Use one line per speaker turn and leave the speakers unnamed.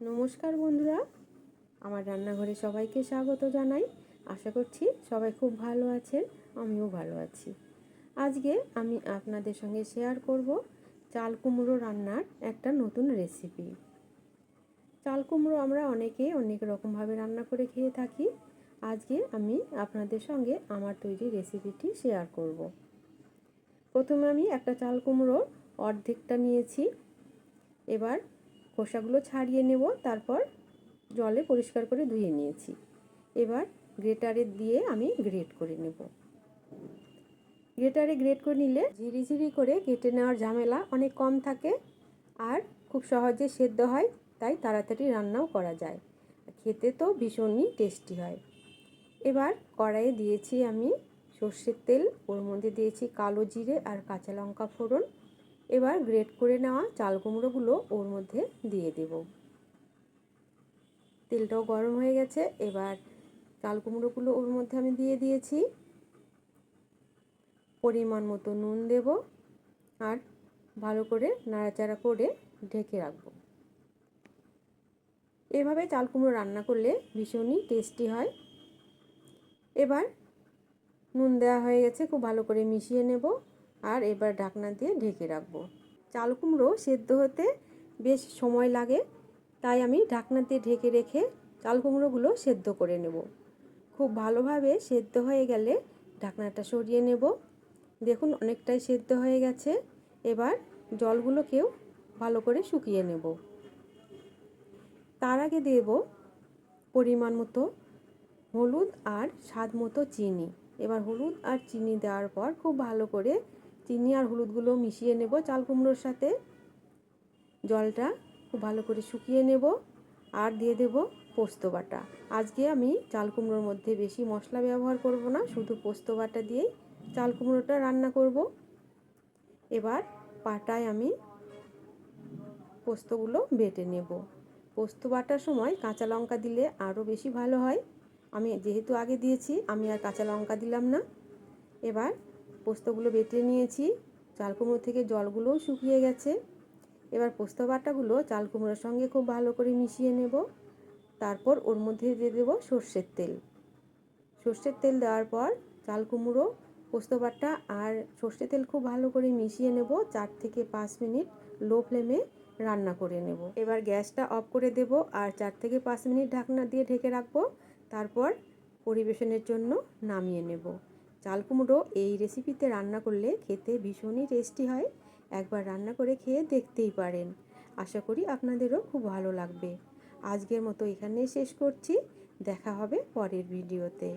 নমস্কার বন্ধুরা, আমার রান্নাঘরে সবাইকে স্বাগত জানাই। আশা করছি সবাই খুব ভালো আছেন, আমিও ভালো আছি। আজকে আমি আপনাদের সঙ্গে শেয়ার করব চাল কুমড়ো রান্নার একটা নতুন রেসিপি। চাল কুমড়ো আমরা অনেকেই অনেক রকমভাবে রান্না করে খেয়ে থাকি। আজকে আমি আপনাদের সঙ্গে আমার তৈরি রেসিপিটি শেয়ার করব। প্রথমে আমি একটা চাল কুমড়োর অর্ধেকটা নিয়েছি। এবার খোসাগুলো ছাড়িয়ে নেব, তারপর জলে পরিষ্কার করে ধুয়ে নিয়েছি। এবার গ্রেটারে দিয়ে আমি গ্রেট করে নেব। গ্রেটারে গ্রেট করে নিলে ঝিরিঝিরি করে কেটে নেওয়ার ঝামেলা অনেক কম থাকে, আর খুব সহজে সেদ্ধ হয়, তাই তাড়াতাড়ি রান্নাও করা যায়। খেতে তো ভীষণই টেস্টি হয়। এবার কড়াইয়ে দিয়েছি আমি সর্ষের তেল, ওর মধ্যে দিয়েছি কালো জিরে আর কাঁচা লঙ্কা ফোড়ন। এবার গ্রেট করে নেওয়া চাল কুমড়োগুলো ওর মধ্যে দিয়ে দেব। তেলটাও গরম হয়ে গেছে। এবার চাল কুমড়োগুলো ওর মধ্যে আমি দিয়ে দিয়েছি। পরিমাণ মতো নুন দেব আর ভালো করে নাড়াচাড়া করে ঢেকে রাখব। এভাবে চাল কুমড়ো রান্না করলে ভীষণই টেস্টি হয়। এবার নুন দেওয়া হয়ে গেছে, খুব ভালো করে মিশিয়ে নেব আর এবার ঢাকনা দিয়ে ঢেকে রাখব। চাল কুমড়ো সেদ্ধ হতে বেশ সময় লাগে, তাই আমি ঢাকনা দিয়ে ঢেকে রেখে চাল কুমড়োগুলো সেদ্ধ করে নেব। খুব ভালোভাবে সেদ্ধ হয়ে গেলে ঢাকনাটা সরিয়ে নেব। দেখুন অনেকটাই সেদ্ধ হয়ে গেছে। এবার জলগুলোকেও ভালো করে শুকিয়ে নেব। তার আগে দেব পরিমাণ মতো হলুদ আর স্বাদ মতো চিনি। এবার হলুদ আর চিনি দেওয়ার পর খুব ভালো করে চিনি আর হলুদগুলো মিশিয়ে নেব চাল কুমড়োর সাথে। জলটা খুব ভালো করে শুকিয়ে নেব আর দিয়ে দেব পোস্ত বাটা। আজকে আমি চাল কুমড়োর মধ্যে বেশি মশলা ব্যবহার করব না, শুধু পোস্ত বাটা দিয়েই চাল কুমড়োটা রান্না করব। এবার পাটায় আমি পোস্তগুলো বেটে নেব। পোস্ত বাটার সময় কাঁচা লঙ্কা দিলে আরও বেশি ভালো হয়। আমি যেহেতু আগে দিয়েছি, আমি আর কাঁচা লঙ্কা দিলাম না। এবার পোস্তগুলো বেটে নিয়েছি, চাল কুমড়ো থেকে জলগুলোও শুকিয়ে গেছে। এবার পোস্ত বাটাগুলো চাল কুমড়োর সঙ্গে খুব ভালো করে মিশিয়ে নেব। তারপর ওর মধ্যে দিয়ে দেবো সর্ষের তেল। সর্ষের তেল দেওয়ার পর চাল কুমড়ো, পোস্ত বাটা আর সর্ষের তেল খুব ভালো করে মিশিয়ে নেব। 4 থেকে 5 মিনিট লো ফ্লেমে রান্না করে নেব। এবার গ্যাসটা অফ করে দেব আর 4 থেকে 5 মিনিট ঢাকনা দিয়ে ঢেকে রাখবো। তারপর পরিবেশনের জন্য নামিয়ে নেব। চাল কুমড়ো এই রেসিপিতে রান্না করলে খেতে ভীষণই টেস্টি হয়। একবার রান্না করে খেয়ে দেখতেই পারেন। আশা করি আপনাদেরও খুব ভালো লাগবে। আজকের মতো এখানেই শেষ করছি। দেখা হবে পরের ভিডিওতে।